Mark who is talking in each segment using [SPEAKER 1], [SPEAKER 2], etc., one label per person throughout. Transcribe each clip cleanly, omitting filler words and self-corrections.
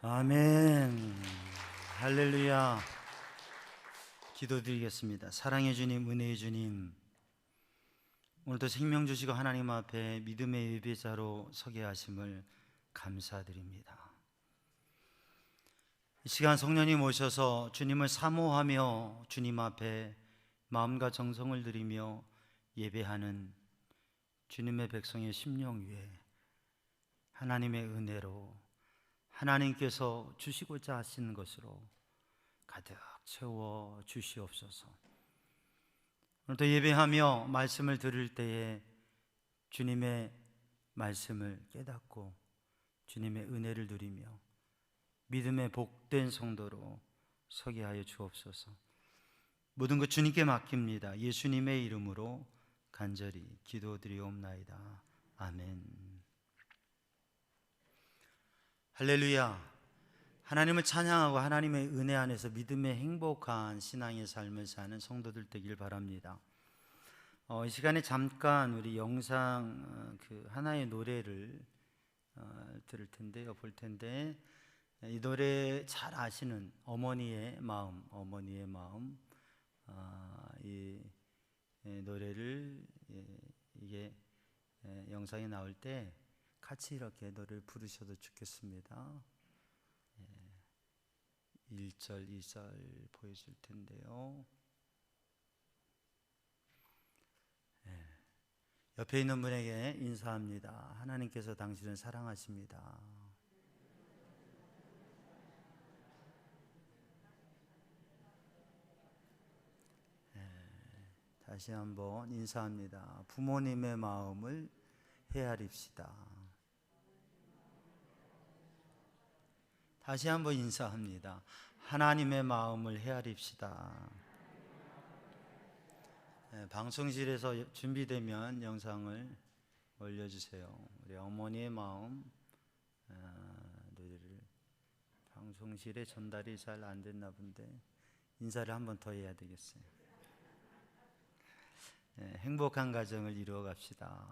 [SPEAKER 1] 아멘. 할렐루야. 기도드리겠습니다. 사랑의 주님, 은혜의 주님, 오늘도 생명 주시고 하나님 앞에 믿음의 예배자로 서게 하심을 감사드립니다. 이 시간 성령님 오셔서 주님을 사모하며 주님 앞에 마음과 정성을 드리며 예배하는 주님의 백성의 심령 위에 하나님의 은혜로 하나님께서 주시고자 하시는 것으로 가득 채워 주시옵소서. 오늘도 예배하며 말씀을 들을 때에 주님의 말씀을 깨닫고 주님의 은혜를 누리며 믿음의 복된 성도로 서게 하여 주옵소서. 모든 것 주님께 맡깁니다. 예수님의 이름으로 간절히 기도드리옵나이다. 아멘. 할렐루야. 하나님을 찬양하고 하나님의 은혜 안에서 믿음의 행복한 신앙의 삶을 사는 성도들 되길 바랍니다. 이 시간에 잠깐 우리 영상 하나의 노래를 들을 텐데요, 볼 텐데, 이 노래 잘 아시는 어머니의 마음, 이 노래를 이게 영상에 나올 때 같이 이렇게 노래를 부르셔도 좋겠습니다. 1절, 2절 보여줄 텐데요. 옆에 있는 분에게 인사합니다. 하나님께서 당신을 사랑하십니다. 다시 한번 인사합니다. 부모님의 마음을 헤아립시다. 다시 한번 인사합니다. 하나님의 마음을 헤아립시다. 방송실에서 준비되면 영상을 올려주세요. 우리 어머니의 마음 노래를 방송실에 전달이 잘 안 됐나 본데 인사를 한 번 더 해야 되겠어요. 행복한 가정을 이루어 갑시다.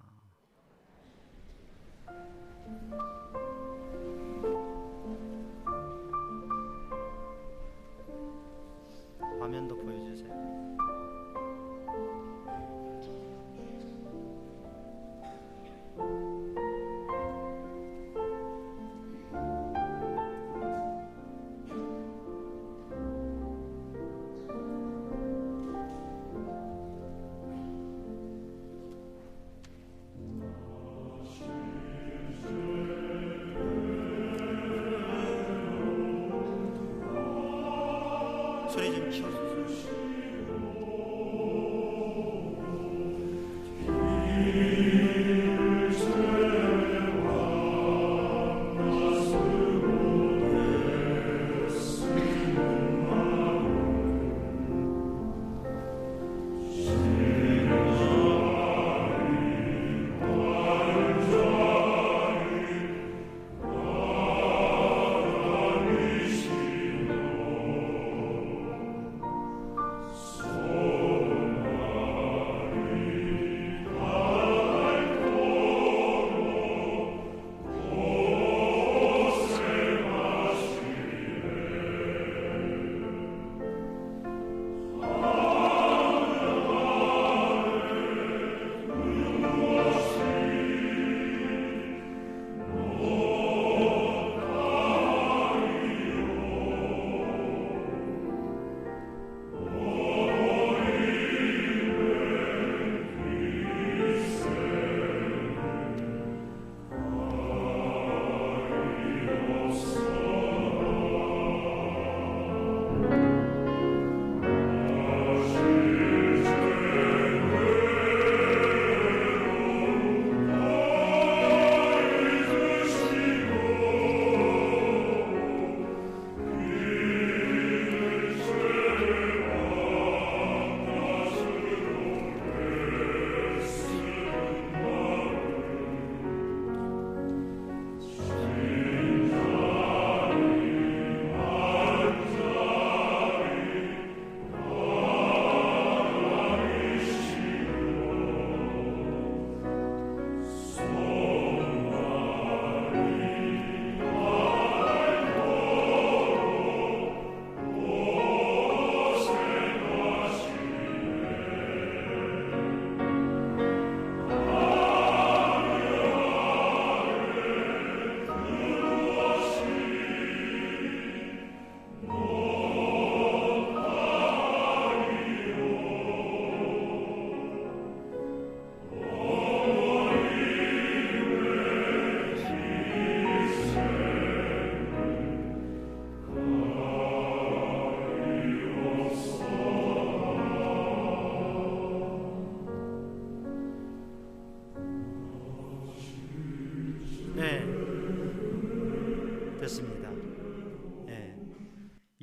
[SPEAKER 1] 화면도 보여주세요. 소리 좀 키워주세요.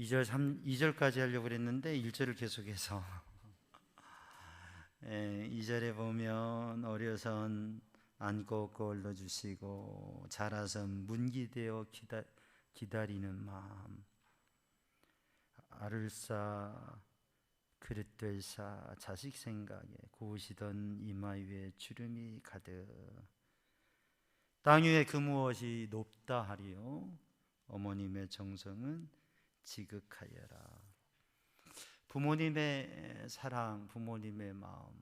[SPEAKER 1] 2절까지 하려고 그랬는데 1절을 계속해서 2절에 보면 어려선 안고 꼴러 주시고 자라선 문기되어 기다리는 마음, 알을 쌓아 그릇 될사 자식 생각에 고우시던 이마 위에 주름이 가득, 땅 위에 그 무엇이 높다 하리요 어머님의 정성은 지극하여라. 부모님의 사랑, 부모님의 마음,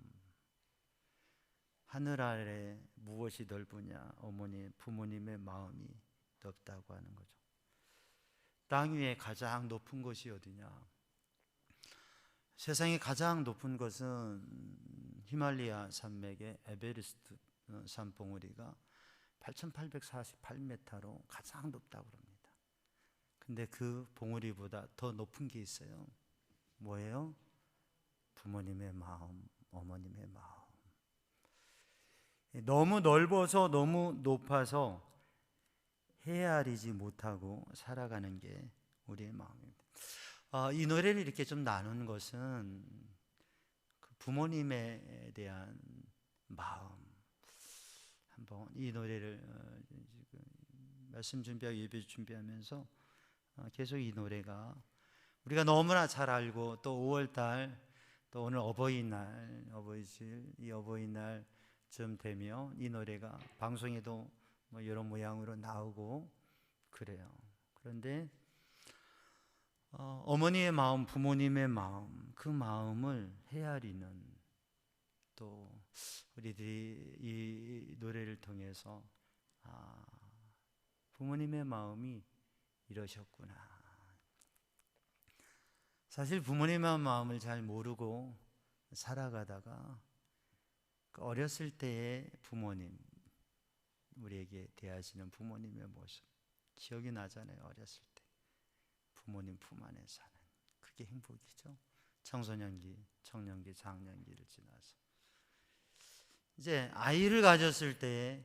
[SPEAKER 1] 하늘 아래 무엇이 넓으냐? 부모님의 마음이 넓다고 하는 거죠. 땅 위에 가장 높은 곳이 어디냐? 세상에 가장 높은 것은 히말라야 산맥의 에베레스트 산봉우리가 8,848m로 가장 높다고 합니다. 근데 그 봉우리보다 더 높은 게 있어요. 뭐예요? 부모님의 마음, 어머님의 마음. 너무 넓어서 너무 높아서 헤아리지 못하고 살아가는 게 우리의 마음입니다. 이 노래를 이렇게 좀 나눈 것은 그 부모님에 대한 마음, 한번 이 노래를 말씀 준비하고 예배 준비하면서 계속 이 노래가 우리가 너무나 잘 알고, 또 5월달 또 오늘 어버이날, 어버이질, 이 어버이날쯤 되면 이 노래가 방송에도 뭐 여러 모양으로 나오고 그래요. 그런데 어머니의 마음, 부모님의 마음, 그 마음을 헤아리는, 또 우리들이 이 노래를 통해서 부모님의 마음이 이러셨구나. 사실 부모님의 마음을 잘 모르고 살아가다가 어렸을 때의 부모님, 우리에게 대하시는 부모님의 모습 기억이 나잖아요. 어렸을 때 부모님 품 안에 사는, 그게 행복이죠. 청소년기, 청년기, 장년기를 지나서 이제 아이를 가졌을 때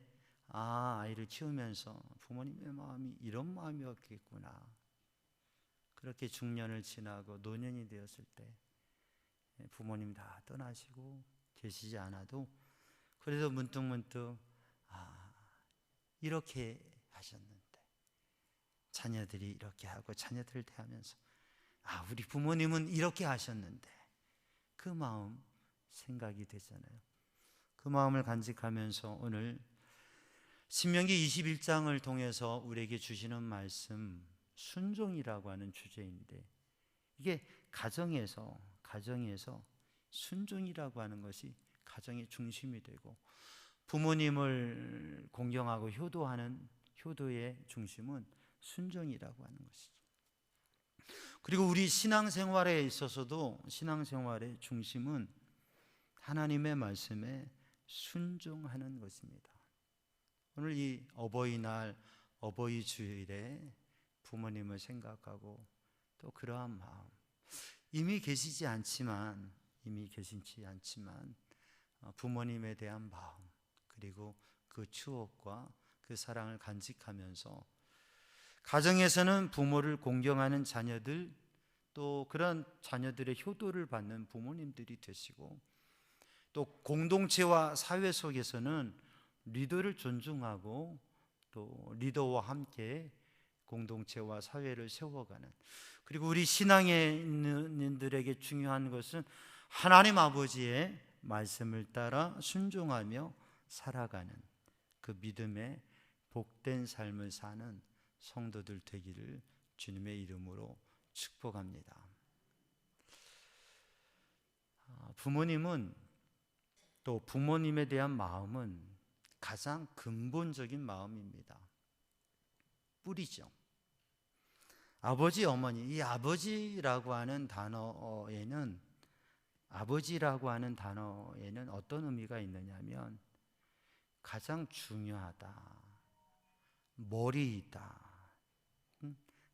[SPEAKER 1] 아이를 키우면서 부모님의 마음이 이런 마음이었겠구나. 그렇게 중년을 지나고 노년이 되었을 때 부모님 다 떠나시고 계시지 않아도 그래도 문득문득 이렇게 하셨는데, 자녀들이 이렇게 하고 자녀들을 대하면서 우리 부모님은 이렇게 하셨는데, 그 마음 생각이 되잖아요. 그 마음을 간직하면서 오늘 신명기 21장을 통해서 우리에게 주시는 말씀, 순종이라고 하는 주제인데, 이게 가정에서 순종이라고 하는 것이 가정의 중심이 되고, 부모님을 공경하고 효도하는 효도의 중심은 순종이라고 하는 것이죠. 그리고 우리 신앙생활에 있어서도 신앙생활의 중심은 하나님의 말씀에 순종하는 것입니다. 오늘 이 어버이날, 어버이 주일에 부모님을 생각하고 또 그러한 마음, 이미 계시지 않지만 부모님에 대한 마음, 그리고 그 추억과 그 사랑을 간직하면서 가정에서는 부모를 공경하는 자녀들, 또 그런 자녀들의 효도를 받는 부모님들이 되시고, 또 공동체와 사회 속에서는 리더를 존중하고 또 리더와 함께 공동체와 사회를 세워가는, 그리고 우리 신앙인들에게 중요한 것은 하나님 아버지의 말씀을 따라 순종하며 살아가는 그 믿음의 복된 삶을 사는 성도들 되기를 주님의 이름으로 축복합니다. 부모님은, 또 부모님에 대한 마음은 가장 근본적인 마음입니다. 뿌리죠. 아버지, 어머니, 이 아버지라고 하는 단어에는 어떤 의미가 있느냐면 가장 중요하다, 머리이다,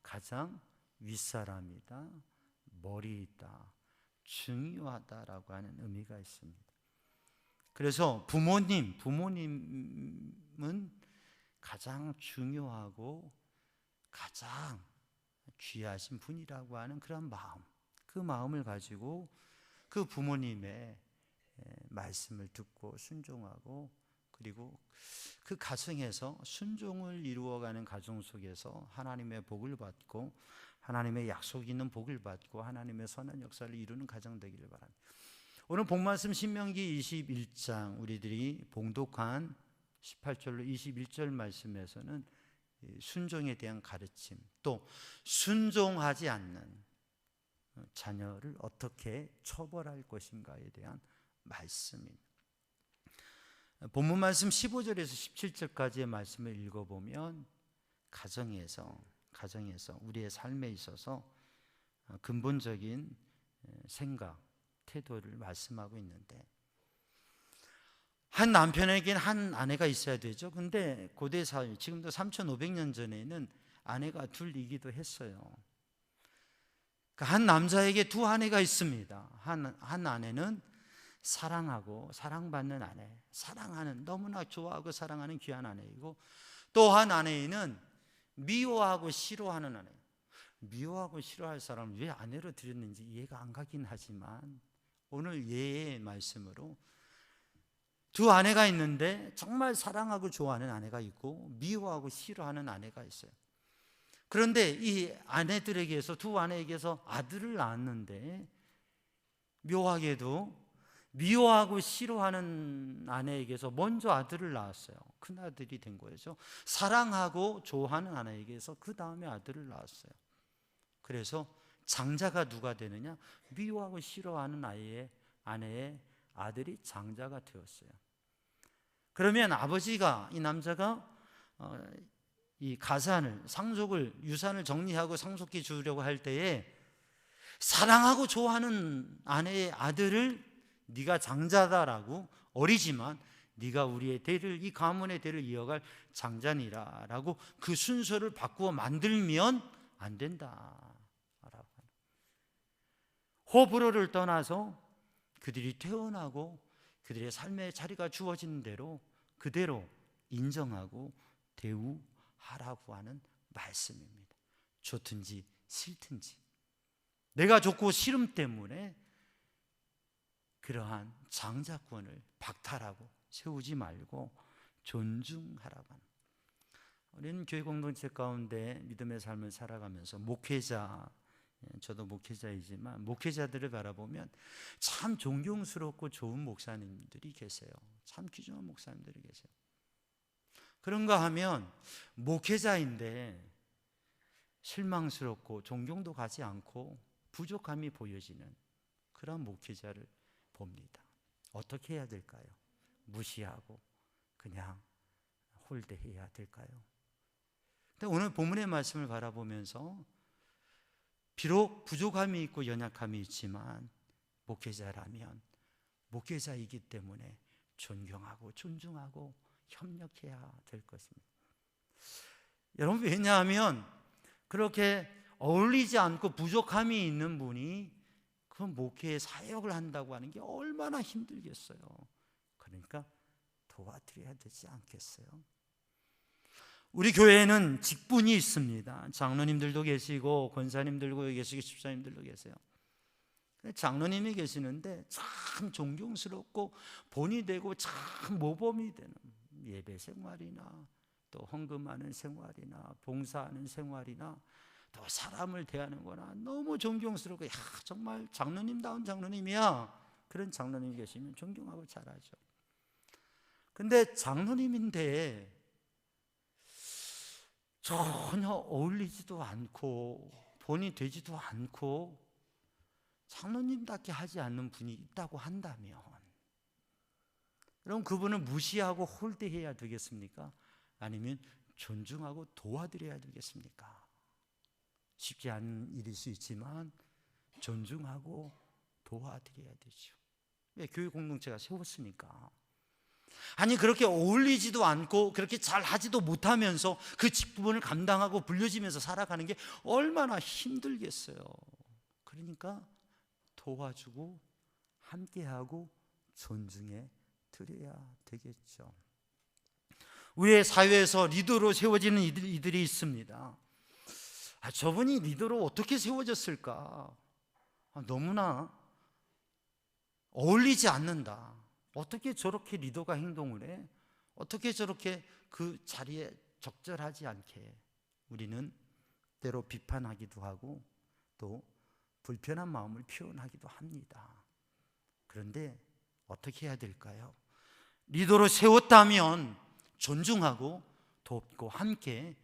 [SPEAKER 1] 가장 윗사람이다, 머리이다, 중요하다라고 하는 의미가 있습니다. 그래서 부모님은 가장 중요하고 가장 귀하신 분이라고 하는 그런 마음, 그 마음을 가지고 그 부모님의 말씀을 듣고 순종하고, 그리고 그 가정에서 순종을 이루어가는 가정 속에서 하나님의 복을 받고, 하나님의 약속 있는 복을 받고, 하나님의 선한 역사를 이루는 가정 되기를 바랍니다. 오늘 본말씀 신명기 21장 우리들이 봉독한 18절로 21절 말씀에서는 순종에 대한 가르침, 또 순종하지 않는 자녀를 어떻게 처벌할 것인가에 대한 말씀입니다. 본문 말씀 15절에서 17절까지의 말씀을 읽어보면 가정에서 우리의 삶에 있어서 근본적인 생각, 태도를 말씀하고 있는데, 한 남편에겐 한 아내가 있어야 되죠. 근데 고대 사회, 지금도 3,500년 전에는 아내가 둘이기도 했어요. 한 남자에게 두 아내가 있습니다. 한 아내는 사랑하고 사랑받는 아내, 사랑하는, 너무나 좋아하고 사랑하는 귀한 아내이고, 또 한 아내는 미워하고 싫어하는 아내. 미워하고 싫어할 사람을 왜 아내로 들였는지 이해가 안 가긴 하지만, 오늘 예의 말씀으로 두 아내가 있는데 정말 사랑하고 좋아하는 아내가 있고 미워하고 싫어하는 아내가 있어요. 그런데 이 아내들에게서, 두 아내에게서 아들을 낳았는데, 묘하게도 미워하고 싫어하는 아내에게서 먼저 아들을 낳았어요. 큰아들이 된 거죠. 사랑하고 좋아하는 아내에게서 그 다음에 아들을 낳았어요. 그래서 장자가 누가 되느냐? 미워하고 싫어하는 아내의 아들이 장자가 되었어요. 그러면 아버지가, 이 남자가 이 가산을, 상속을, 유산을 정리하고 상속해 주려고 할 때에 사랑하고 좋아하는 아내의 아들을 네가 장자다라고, 어리지만 네가 우리의 대를, 이 가문의 대를 이어갈 장자니라라고 그 순서를 바꾸어 만들면 안 된다. 호불호를 떠나서 그들이 태어나고 그들의 삶의 자리가 주어지는 대로 그대로 인정하고 대우하라고 하는 말씀입니다. 좋든지 싫든지, 내가 좋고 싫음 때문에 그러한 장자권을 박탈하고 세우지 말고 존중하라고 하는. 우리는 교회 공동체 가운데 믿음의 삶을 살아가면서 목회자, 저도 목회자이지만 목회자들을 바라보면 참 존경스럽고 좋은 목사님들이 계세요. 참 귀중한 목사님들이 계세요. 그런가 하면 목회자인데 실망스럽고 존경도 가지 않고 부족함이 보여지는 그런 목회자를 봅니다. 어떻게 해야 될까요? 무시하고 그냥 홀대해야 될까요? 근데 오늘 본문의 말씀을 바라보면서 비록 부족함이 있고 연약함이 있지만 목회자라면 목회자이기 때문에 존경하고 존중하고 협력해야 될 것입니다. 여러분, 왜냐하면 그렇게 어울리지 않고 부족함이 있는 분이 그 목회의 사역을 한다고 하는 게 얼마나 힘들겠어요. 그러니까 도와드려야 되지 않겠어요? 우리 교회에는 직분이 있습니다. 장로님들도 계시고 권사님들도 계시고 집사님들도 계세요. 장로님이 계시는데 참 존경스럽고 본이 되고 참 모범이 되는 예배 생활이나 또 헌금하는 생활이나 봉사하는 생활이나 또 사람을 대하는 거나 너무 존경스럽고, 야, 정말 장로님다운 장로님이야, 그런 장로님이 계시면 존경하고 잘하죠. 근데 장로님인데 전혀 어울리지도 않고 본이 되지도 않고 장로님답게 하지 않는 분이 있다고 한다면, 그럼 그분을 무시하고 홀대해야 되겠습니까? 아니면 존중하고 도와드려야 되겠습니까? 쉽지 않은 일일 수 있지만 존중하고 도와드려야 되죠. 왜? 교회 공동체가 세웠으니까. 아니, 그렇게 어울리지도 않고 그렇게 잘 하지도 못하면서 그 직분을 감당하고 불려지면서 살아가는 게 얼마나 힘들겠어요. 그러니까 도와주고 함께하고 존중해 드려야 되겠죠. 우리의 사회에서 리더로 세워지는 이들이 있습니다. 저분이 리더로 어떻게 세워졌을까? 너무나 어울리지 않는다. 어떻게 저렇게 리더가 행동을 해? 어떻게 저렇게 그 자리에 적절하지 않게? 우리는 때로 비판하기도 하고 또 불편한 마음을 표현하기도 합니다. 그런데 어떻게 해야 될까요? 리더로 세웠다면 존중하고 돕고 함께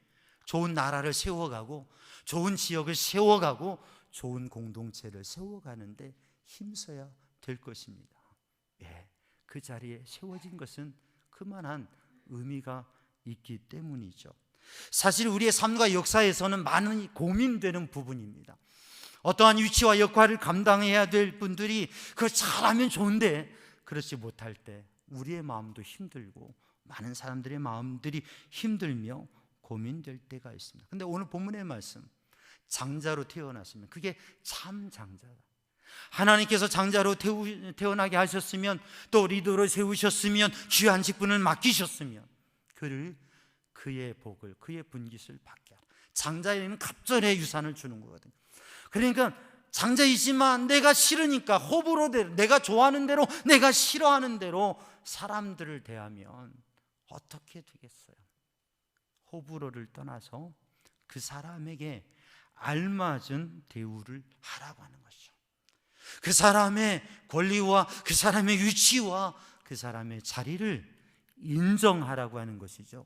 [SPEAKER 1] 좋은 나라를 세워가고 좋은 지역을 세워가고 좋은 공동체를 세워가는데 힘써야 될 것입니다. 그 자리에 세워진 것은 그만한 의미가 있기 때문이죠. 사실 우리의 삶과 역사에서는 많은 고민되는 부분입니다. 어떠한 위치와 역할을 감당해야 될 분들이 그걸 잘하면 좋은데 그렇지 못할 때 우리의 마음도 힘들고 많은 사람들의 마음들이 힘들며 고민될 때가 있습니다. 근데 오늘 본문의 말씀, 장자로 태어났으면 그게 참 장자다. 하나님께서 장자로 태어나게 하셨으면 또 리더로 세우셨으면 귀한 직분을 맡기셨으면 그의 복을, 그의 분깃을 받게 하라. 장자에는 갑절의 유산을 주는 거거든요. 그러니까 장자이지만 내가 싫으니까 호불호대로, 내가 좋아하는 대로, 내가 싫어하는 대로 사람들을 대하면 어떻게 되겠어요? 호불호를 떠나서 그 사람에게 알맞은 대우를 하라고 하는 것이죠. 그 사람의 권리와 그 사람의 위치와 그 사람의 자리를 인정하라고 하는 것이죠.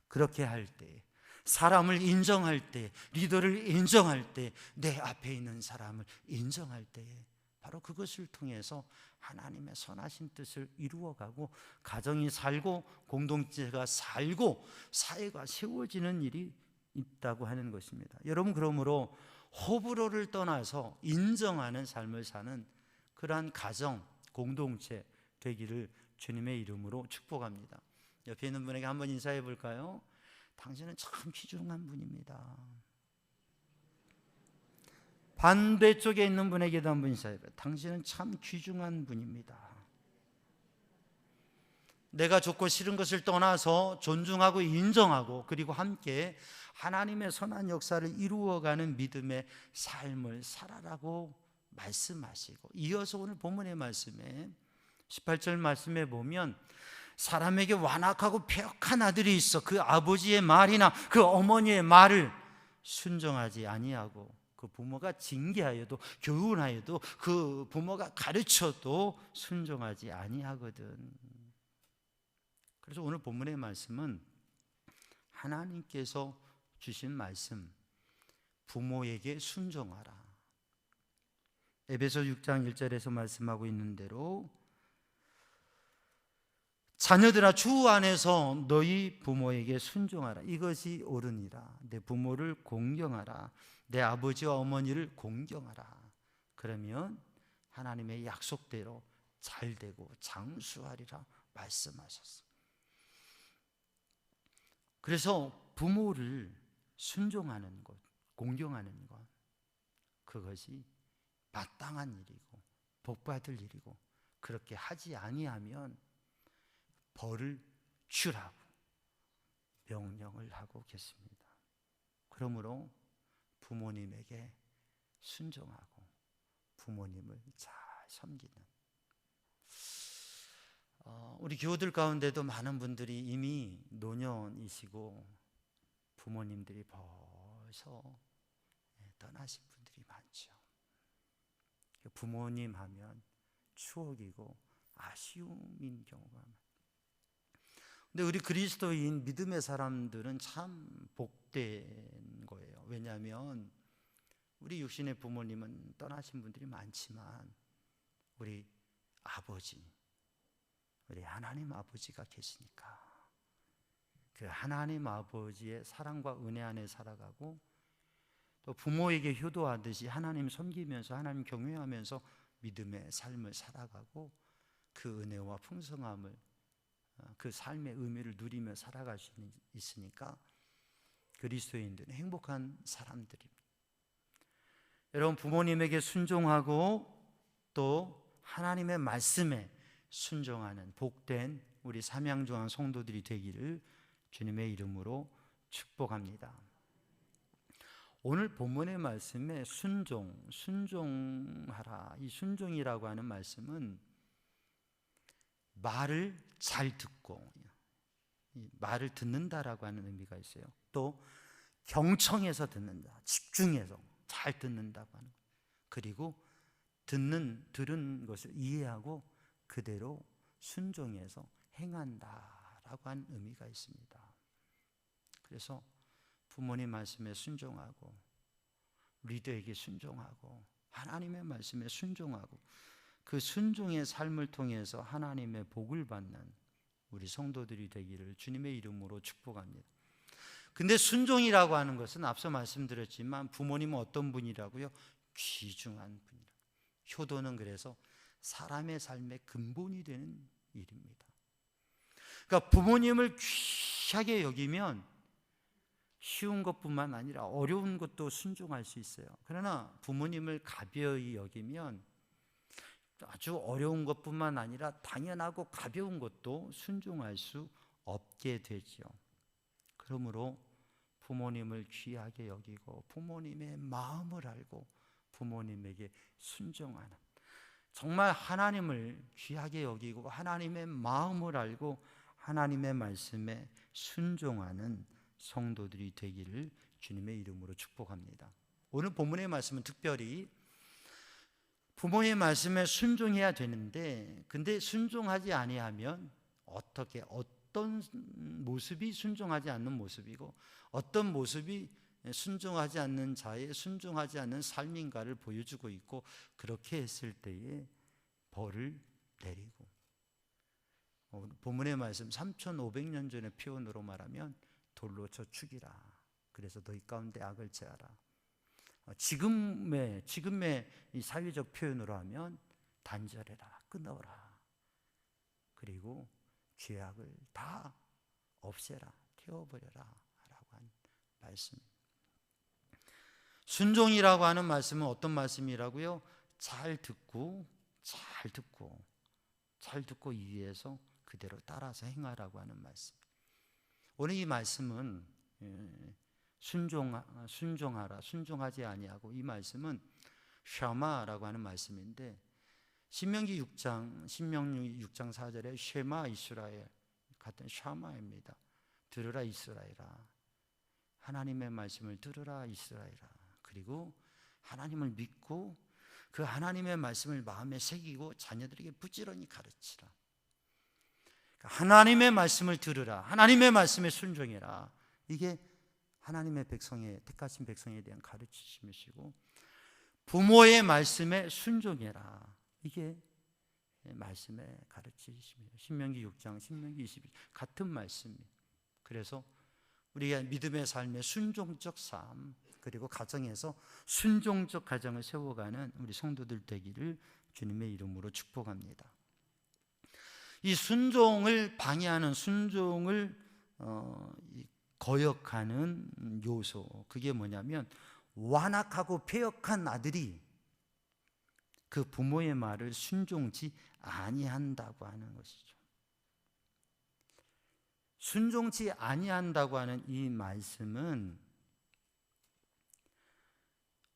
[SPEAKER 1] 그렇게 할 때, 사람을 인정할 때, 리더를 인정할 때, 내 앞에 있는 사람을 인정할 때 바로 그것을 통해서 하나님의 선하신 뜻을 이루어가고 가정이 살고 공동체가 살고 사회가 세워지는 일이 있다고 하는 것입니다. 여러분, 그러므로 호불호를 떠나서 인정하는 삶을 사는 그러한 가정, 공동체 되기를 주님의 이름으로 축복합니다. 옆에 있는 분에게 한번 인사해 볼까요? 당신은 참 귀중한 분입니다. 반대쪽에 있는 분에게도 한번 인사해 봐요. 당신은 참 귀중한 분입니다. 내가 좋고 싫은 것을 떠나서 존중하고 인정하고 그리고 함께 하나님의 선한 역사를 이루어가는 믿음의 삶을 살아라고 말씀하시고, 이어서 오늘 본문의 말씀에 18절 말씀에 보면 사람에게 완악하고 폐역한 아들이 있어 그 아버지의 말이나 그 어머니의 말을 순종하지 아니하고, 그 부모가 징계하여도 교훈하여도 그 부모가 가르쳐도 순종하지 아니하거든. 그래서 오늘 본문의 말씀은 하나님께서 주신 말씀, 부모에게 순종하라. 에베소 6장 1절에서 말씀하고 있는 대로 자녀들아 주 안에서 너희 부모에게 순종하라. 이것이 옳으니라. 내 부모를 공경하라. 내 아버지와 어머니를 공경하라. 그러면 하나님의 약속대로 잘 되고 장수하리라 말씀하셨어요. 그래서 부모를 순종하는 것, 공경하는 것, 그것이 마땅한 일이고 복받을 일이고, 그렇게 하지 아니하면 벌을 주라고 명령을 하고 계십니다. 그러므로 부모님에게 순종하고 부모님을 잘 섬기는, 우리 교우들 가운데도 많은 분들이 이미 노년이시고 부모님들이 벌써 떠나신 분들이 많죠. 부모님 하면 추억이고 아쉬움인 경우가 많아요. 근데 우리 그리스도인 믿음의 사람들은 참 복된 거예요. 왜냐하면 우리 육신의 부모님은 떠나신 분들이 많지만 우리 아버지, 우리 하나님 아버지가 계시니까 그 하나님 아버지의 사랑과 은혜 안에 살아가고, 또 부모에게 효도하듯이 하나님 섬기면서 하나님 경외하면서 믿음의 삶을 살아가고 그 은혜와 풍성함을, 그 삶의 의미를 누리며 살아갈 수 있으니까 그리스도인들은 행복한 사람들입니다. 여러분, 부모님에게 순종하고 또 하나님의 말씀에 순종하는 복된 우리 삼양조항 성도들이 되기를 주님의 이름으로 축복합니다. 오늘 본문의 말씀에 순종하라. 이 순종이라고 하는 말씀은 말을 잘 듣고, 말을 듣는다라고 하는 의미가 있어요. 또 경청해서 듣는다, 집중해서 잘 듣는다고 하는, 그리고 들은 것을 이해하고 그대로 순종해서 행한다라고 하는 의미가 있습니다. 그래서 부모님 말씀에 순종하고, 리더에게 순종하고, 하나님의 말씀에 순종하고, 그 순종의 삶을 통해서 하나님의 복을 받는 우리 성도들이 되기를 주님의 이름으로 축복합니다. 근데 순종이라고 하는 것은 앞서 말씀드렸지만 부모님은 어떤 분이라고요? 귀중한 분이라. 효도는 그래서 사람의 삶의 근본이 되는 일입니다. 그러니까 부모님을 귀하게 여기면 쉬운 것뿐만 아니라 어려운 것도 순종할 수 있어요. 그러나 부모님을 가벼이 여기면 아주 어려운 것뿐만 아니라 당연하고 가벼운 것도 순종할 수 없게 되죠. 그러므로 부모님을 귀하게 여기고 부모님의 마음을 알고 부모님에게 순종하는, 정말 하나님을 귀하게 여기고 하나님의 마음을 알고 하나님의 말씀에 순종하는 성도들이 되기를 주님의 이름으로 축복합니다. 오늘 본문의 말씀은 특별히 부모의 말씀에 순종해야 되는데, 근데 순종하지 아니하면 어떤 모습이 순종하지 않는 모습이고 어떤 모습이 순종하지 않는 자의 순종하지 않는 삶인가를 보여주고 있고, 그렇게 했을 때에 벌을 내리고, 본문의 말씀 3500년 전의 표현으로 말하면 돌로 쳐 죽이라. 그래서 너희 가운데 악을 제하라. 지금의 이 사회적 표현으로 하면 단절해라, 끊어라. 그리고 죄악을 다 없애라, 태워버려라 라고 하는 말씀입니다. 순종이라고 하는 말씀은 어떤 말씀이라고요? 잘 듣고 이해해서 그대로 따라서 행하라고 하는 말씀. 오늘 이 말씀은 순종하라, 순종하지 아니하고, 이 말씀은 샤마라고 하는 말씀인데, 신명기 6장 4절에 쉐마 이스라엘 같은 샤마입니다. 들으라 이스라엘아, 하나님의 말씀을 들으라 이스라엘아. 그리고 하나님을 믿고 그 하나님의 말씀을 마음에 새기고 자녀들에게 부지런히 가르치라. 하나님의 말씀을 들으라, 하나님의 말씀에 순종해라. 이게 하나님의 택하신 백성에 대한 가르치심이시고, 부모의 말씀에 순종해라. 이게 말씀의 가르치심이에요. 신명기 6장, 신명기 22장 같은 말씀이에요. 그래서 우리가 믿음의 삶의 순종적 삶, 그리고 가정에서 순종적 가정을 세워가는 우리 성도들 되기를 주님의 이름으로 축복합니다. 이 순종을 방해하는, 순종을 거역하는 요소, 그게 뭐냐면 완악하고 패역한 아들이 그 부모의 말을 순종치 아니한다고 하는 것이죠. 순종치 아니한다고 하는 이 말씀은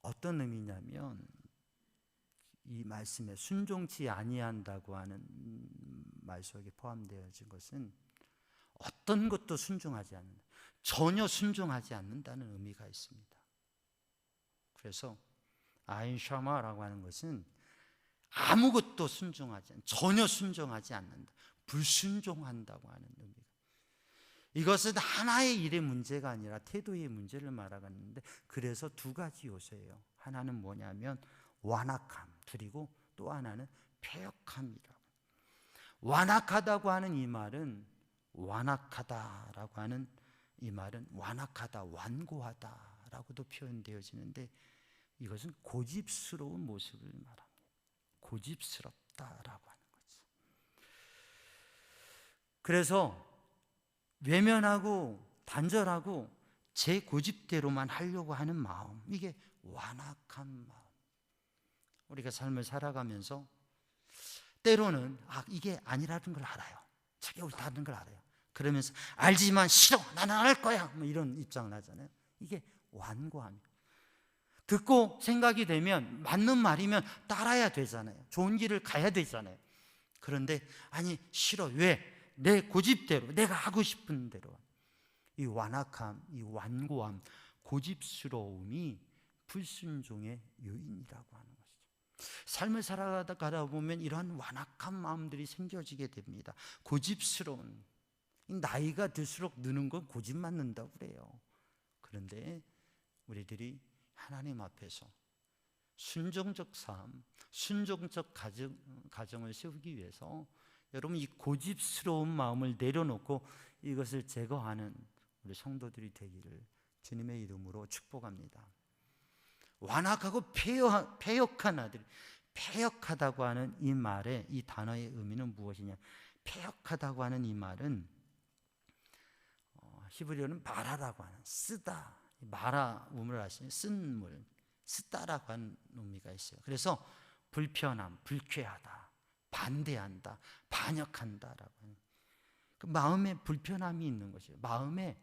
[SPEAKER 1] 어떤 의미냐면, 이 말씀에 순종치 아니한다고 하는 말 속에 포함되어진 것은 어떤 것도 순종하지 않는다, 전혀 순종하지 않는다는 의미가 있습니다. 그래서 아인샤마라고 하는 것은 아무것도 전혀 순종하지 않는다, 불순종한다고 하는 의미가. 이것은 하나의 일의 문제가 아니라 태도의 문제를 말하는데, 그래서 두 가지 요소예요. 하나는 뭐냐면 완악함, 그리고 또 하나는 패역함이라고. 완악하다고 하는 이 말은, 완악하다라고 하는 이 말은 완악하다, 완고하다라고도 표현되어지는데, 이것은 고집스러운 모습을 말합니다. 고집스럽다라고 하는 거죠. 그래서 외면하고 단절하고 제 고집대로만 하려고 하는 마음, 이게 완악한 마음. 우리가 삶을 살아가면서 때로는 이게 아니라는 걸 알아요. 자기 옳다는 걸 알아요. 그러면서 알지만 싫어, 나는 안 할 거야, 뭐 이런 입장을 하잖아요. 이게 완고함이에요. 듣고 생각이 되면 맞는 말이면 따라야 되잖아요. 좋은 길을 가야 되잖아요. 그런데 아니 싫어. 왜? 내 고집대로, 내가 하고 싶은 대로. 이 완악함, 이 완고함, 고집스러움이 불순종의 요인이라고 하는 것이죠. 삶을 살아가다 보면 이러한 완악한 마음들이 생겨지게 됩니다. 고집스러운, 나이가 들수록 느는 건 고집만 는다고 그래요. 그런데 우리들이 하나님 앞에서 순종적 삶, 순종적 가정을 세우기 위해서 여러분 이 고집스러운 마음을 내려놓고 이것을 제거하는 우리 성도들이 되기를 주님의 이름으로 축복합니다. 완악하고 패역한 아들, 패역하다고 하는 이 말의 이 단어의 의미는 무엇이냐? 패역하다고 하는 이 말은 히브리어는 마라라고 하는, 쓰다, 마라 우물 아시죠? 쓴 물, 쓰다라고 하는 의미가 있어요. 그래서 불편함, 불쾌하다, 반대한다, 반역한다라고 하는, 그 마음에 불편함이 있는 것이에요. 마음에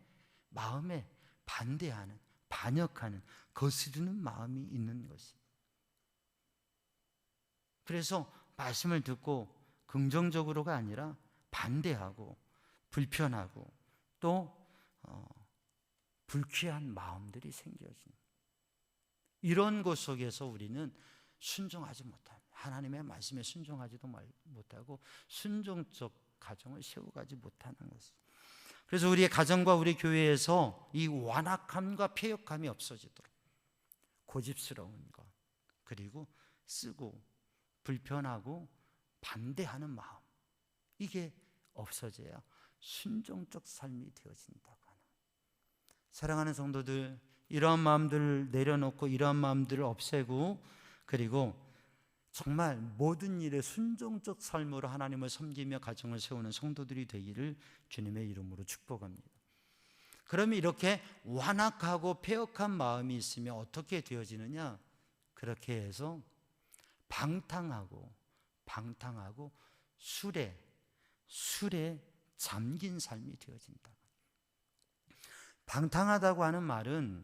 [SPEAKER 1] 반대하는, 반역하는, 거스르는 마음이 있는 것입니다. 그래서 말씀을 듣고 긍정적으로가 아니라 반대하고 불편하고 또 불쾌한 마음들이 생겨집니다. 이런 것 속에서 우리는 순종하지 못합니다. 하나님의 말씀에 순종하지도 못하고 순종적 가정을 세워가지 못하는 것입니다. 그래서 우리의 가정과 우리 교회에서 이 완악함과 패역함이 없어지도록 고집스러운 것, 그리고 쓰고 불편하고 반대하는 마음, 이게 없어져야 순종적 삶이 되어진다고 하는. 사랑하는 성도들, 이러한 마음들을 내려놓고 이러한 마음들을 없애고 그리고 정말 모든 일에 순종적 삶으로 하나님을 섬기며 가정을 세우는 성도들이 되기를 주님의 이름으로 축복합니다. 그러면 이렇게 완악하고 패역한 마음이 있으면 어떻게 되어지느냐? 그렇게 해서 방탕하고 술에 잠긴 삶이 되어진다. 방탕하다고 하는 말은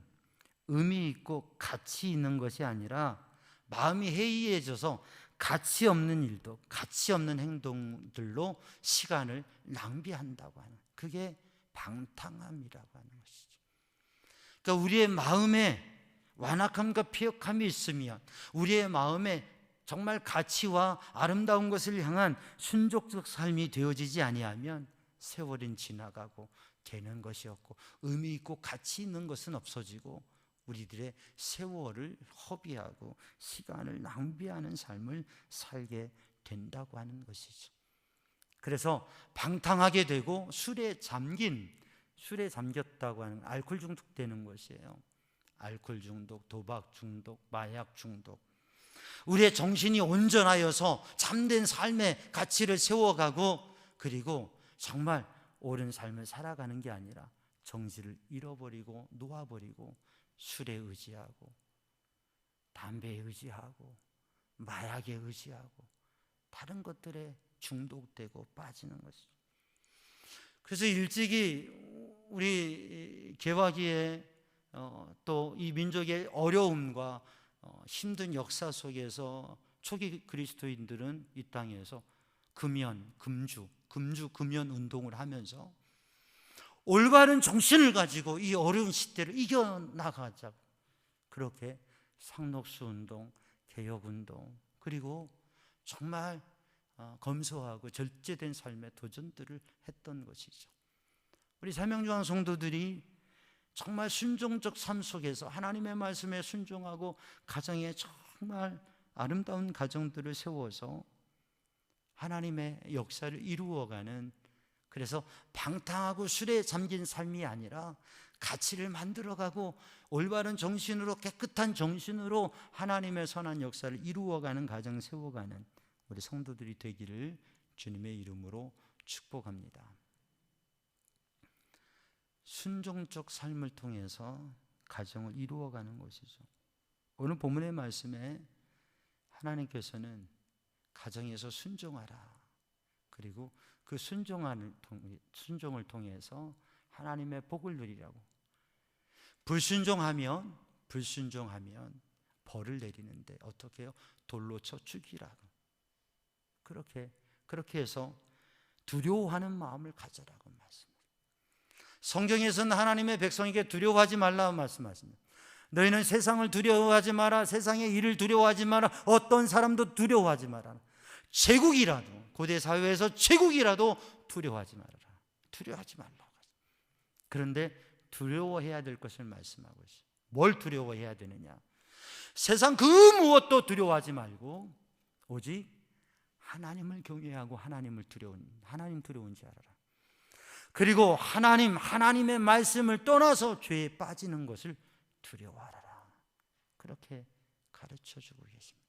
[SPEAKER 1] 의미 있고 가치 있는 것이 아니라 마음이 해이해져서 가치 없는 일도, 가치 없는 행동들로 시간을 낭비한다고 하는, 그게 방탕함이라고 하는 것이죠. 그러니까 우리의 마음에 완악함과 패역함이 있으면, 우리의 마음에 정말 가치와 아름다운 것을 향한 순종적 삶이 되어지지 아니하면 세월은 지나가고 되는 것이 없고 의미 있고 가치 있는 것은 없어지고 우리들의 세월을 허비하고 시간을 낭비하는 삶을 살게 된다고 하는 것이죠. 그래서 방탕하게 되고 술에 잠겼다고 하는, 알코올 중독되는 것이에요. 알코올 중독, 도박 중독, 마약 중독. 우리의 정신이 온전하여서 참된 삶의 가치를 세워가고 그리고 정말 옳은 삶을 살아가는 게 아니라 정신을 잃어버리고 놓아버리고 술에 의지하고 담배에 의지하고 마약에 의지하고 다른 것들에 중독되고 빠지는 것이죠. 그래서 일찍이 우리 개화기에 또 이 민족의 어려움과 힘든 역사 속에서 초기 그리스도인들은 이 땅에서 금주 금연 운동을 하면서 올바른 정신을 가지고 이 어려운 시대를 이겨나가자고 그렇게 상록수 운동, 개혁 운동, 그리고 정말 검소하고 절제된 삶의 도전들을 했던 것이죠. 우리 사명조항 성도들이 정말 순종적 삶 속에서 하나님의 말씀에 순종하고 가정에 정말 아름다운 가정들을 세워서 하나님의 역사를 이루어가는, 그래서 방탕하고 술에 잠긴 삶이 아니라 가치를 만들어가고 올바른 정신으로, 깨끗한 정신으로 하나님의 선한 역사를 이루어가는 가정 세워가는 우리 성도들이 되기를 주님의 이름으로 축복합니다. 순종적 삶을 통해서 가정을 이루어가는 것이죠. 오늘 본문의 말씀에 하나님께서는 가정에서 순종하라, 그리고 그 순종을 통해서 하나님의 복을 누리라고. 불순종하면 벌을 내리는데 어떻게 해요? 돌로 쳐 죽이라고. 그렇게 해서 두려워하는 마음을 가져라고 말씀합니다. 성경에서는 하나님의 백성에게 두려워하지 말라고 말씀하십니다. 너희는 세상을 두려워하지 마라. 세상의 일을 두려워하지 마라. 어떤 사람도 두려워하지 마라. 제국이라도, 고대 사회에서 제국이라도 두려워하지 말아라. 두려워하지 말라고. 그런데 두려워해야 될 것을 말씀하고 있어요. 뭘 두려워해야 되느냐? 세상 그 무엇도 두려워하지 말고 오직 하나님을 경외하고 하나님 두려운지 알아라. 그리고 하나님의 말씀을 떠나서 죄에 빠지는 것을 두려워하라. 그렇게 가르쳐주고 계십니다.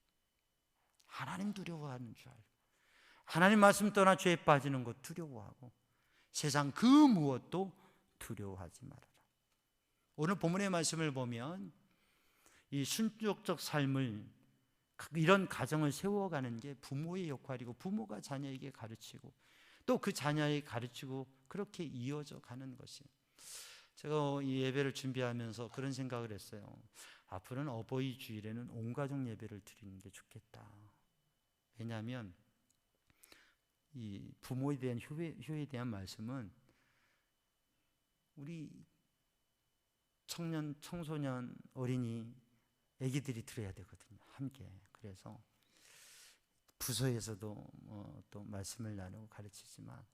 [SPEAKER 1] 하나님 두려워하는 줄 알고, 하나님 말씀 떠나 죄에 빠지는 것 두려워하고, 세상 그 무엇도 두려워하지 말아라. 오늘 본문의 말씀을 보면 이 순종적 삶을, 이런 가정을 세워가는 게 부모의 역할이고, 부모가 자녀에게 가르치고 또 그 자녀에게 가르치고, 그렇게 이어져 가는 것이에요. 제가 이 예배를 준비하면서 그런 생각을 했어요. 앞으로는 어버이 주일에는 온 가족 예배를 드리는 게 좋겠다. 왜냐하면 이 부모에 대한 효에 대한 말씀은 우리 청소년, 어린이, 아기들이 들어야 되거든요. 함께. 그래서 부서에서도 또 말씀을 나누고 가르치지만,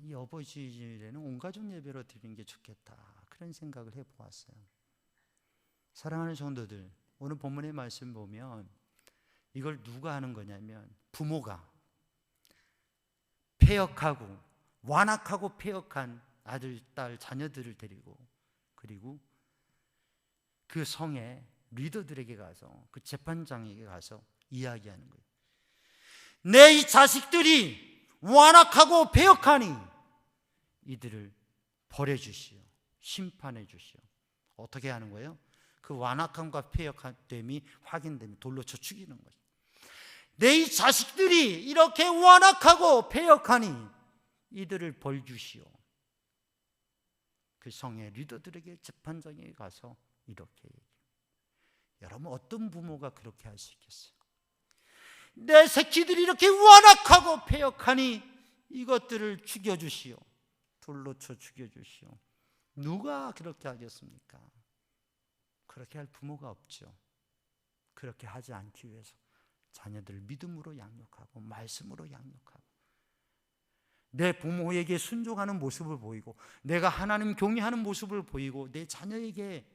[SPEAKER 1] 이 어버이 주일에는 온 가족 예배로 드리는 게 좋겠다. 그런 생각을 해보았어요. 사랑하는 성도들, 오늘 본문의 말씀 보면 이걸 누가 하는 거냐면 부모가 폐역하고 완악하고 폐역한 아들, 딸, 자녀들을 데리고, 그리고 그 성의 리더들에게 가서, 그 재판장에게 가서 이야기하는 거예요. 내 이 자식들이 완악하고 폐역하니 이들을 벌해주시오. 심판해 주시오. 어떻게 하는 거예요? 그 완악함과 폐역됨이 확인되면 돌로 쳐 죽이는 거죠. 내 이 자식들이 이렇게 완악하고 폐역하니 이들을 벌 주시오. 그 성의 리더들에게, 재판장에 가서 이렇게 얘기해요. 여러분, 어떤 부모가 그렇게 할 수 있겠어요? 내 새끼들이 이렇게 완악하고 폐역하니 이것들을 죽여주시오. 돌로 쳐 죽여주시오. 누가 그렇게 하겠습니까? 그렇게 할 부모가 없죠. 그렇게 하지 않기 위해서 자녀들을 믿음으로 양육하고 말씀으로 양육하고, 내 부모에게 순종하는 모습을 보이고, 내가 하나님 경외하는 모습을 보이고, 내 자녀에게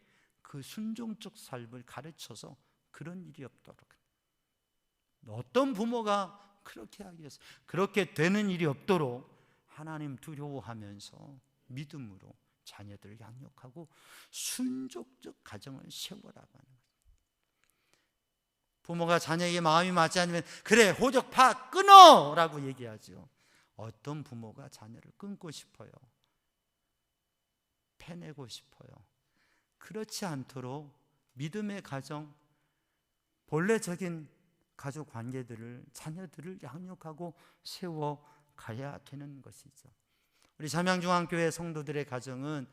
[SPEAKER 1] 그 순종적 삶을 가르쳐서 그런 일이 없도록. 어떤 부모가 그렇게 하겠어요? 그렇게 되는 일이 없도록 하나님 두려워하면서 믿음으로 자녀들을 양육하고 순종적 가정을 세워라고 하는 거예요. 부모가 자녀에게 마음이 맞지 않으면 그래, 호적 파 끊어! 라고 얘기하죠. 어떤 부모가 자녀를 끊고 싶어요? 패내고 싶어요? 그렇지 않도록 믿음의 가정, 본래적인 가족 관계들을, 자녀들을 양육하고 세워가야 되는 것이죠. 우리 삼양중앙교회 성도들의 가정은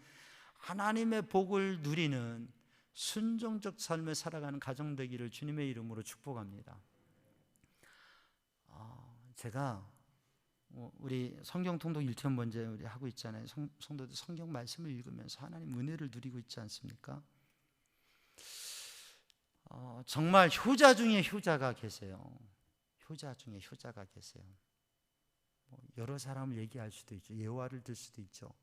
[SPEAKER 1] 하나님의 복을 누리는 순종적 삶을 살아가는 가정 되기를 주님의 이름으로 축복합니다. 제가 우리 성경 통독 1천 번째 우리 하고 있잖아요. 성도들 성경 말씀을 읽으면서 하나님 은혜를 누리고 있지 않습니까? 정말 효자 중에 효자가 계세요. 효자 중에 효자가 계세요. 여러 사람을 얘기할 수도 있죠. 예화를 들 수도 있죠.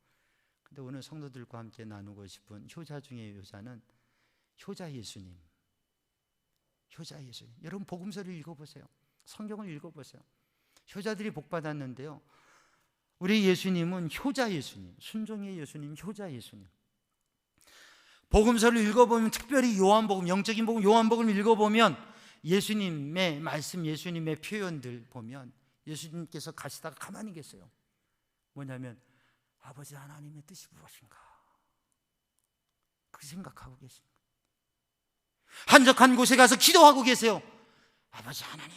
[SPEAKER 1] 근데 오늘 성도들과 함께 나누고 싶은 효자 중에 효자는 효자 예수님. 효자 예수님. 여러분, 복음서를 읽어보세요. 성경을 읽어보세요. 효자들이 복받았는데요, 우리 예수님은 효자 예수님, 순종의 예수님, 효자 예수님. 복음서를 읽어보면, 특별히 요한복음, 영적인 복음 요한복음을 읽어보면 예수님의 말씀, 예수님의 표현들 보면 예수님께서 가시다가 가만히 계세요. 뭐냐면 아버지 하나님의 뜻이 무엇인가, 그 생각하고 계십니다. 한적한 곳에 가서 기도하고 계세요. 아버지 하나님,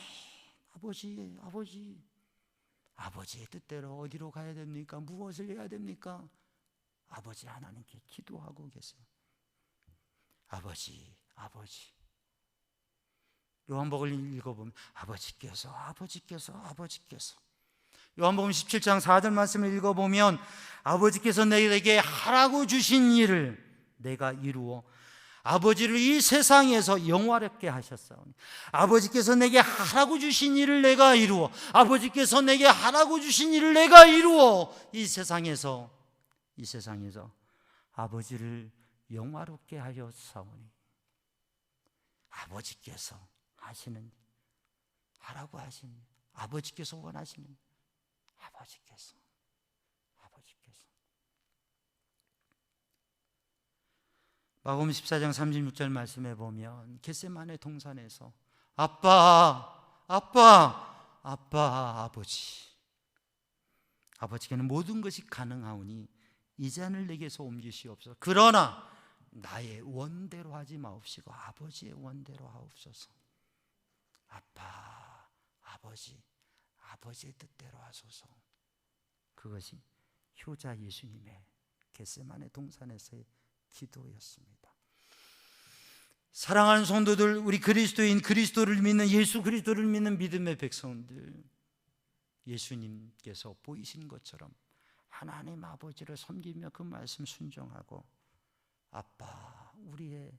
[SPEAKER 1] 아버지의 뜻대로 어디로 가야 됩니까? 무엇을 해야 됩니까? 아버지 하나님께 기도하고 계세요. 아버지, 요한복음을 읽어보면 아버지께서 요한복음 17장 4절 말씀을 읽어보면 아버지께서 내게 하라고 주신 일을 내가 이루어 아버지를 이 세상에서 영화롭게 하셨사오니 아버지께서 내게 하라고 주신 일을 내가 이루어 아버지께서 내게 하라고 주신 일을 내가 이루어 이 세상에서 아버지를 영화롭게 하였사오니 아버지께서 하라고 하신 아버지께서 원하시는 아버지께서 마가복음 14장 36절 말씀에 보면 겟세마네 동산에서 아버지께는 모든 것이 가능하오니 이 잔을 내게서 옮기시옵소서. 그러나 나의 원대로 하지 마옵시고 아버지의 원대로 하옵소서. 아버지의 뜻대로 하소서. 그것이 효자 예수님의 겟세마네 동산에서의 기도였습니다. 사랑하는 성도들, 우리 그리스도인, 그리스도를 믿는, 예수 그리스도를 믿는 믿음의 백성들, 예수님께서 보이신 것처럼 하나님 아버지를 섬기며 그 말씀 순종하고 아빠, 우리의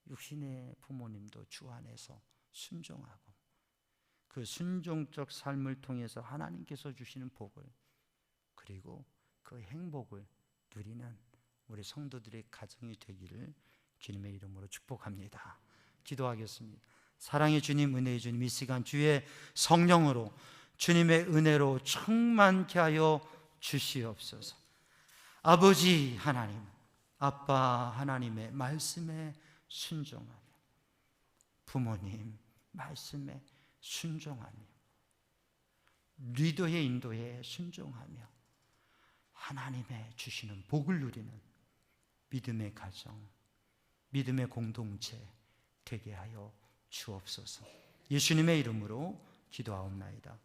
[SPEAKER 1] 육신의 부모님도 주 안에서 순종하고 그 순종적 삶을 통해서 하나님께서 주시는 복을 그리고 그 행복을 누리는 우리 성도들의 가정이 되기를 주님의 이름으로 축복합니다. 기도하겠습니다. 사랑의 주님, 은혜의 주님, 이 시간 주의 성령으로 주님의 은혜로 충만케 하여 주시옵소서. 아버지 하나님, 아빠 하나님의 말씀에 순종하며 부모님 말씀에 순종하며 리더의 인도에 순종하며 하나님의 주시는 복을 누리는 믿음의 가정, 믿음의 공동체 되게 하여 주옵소서. 예수님의 이름으로 기도하옵나이다.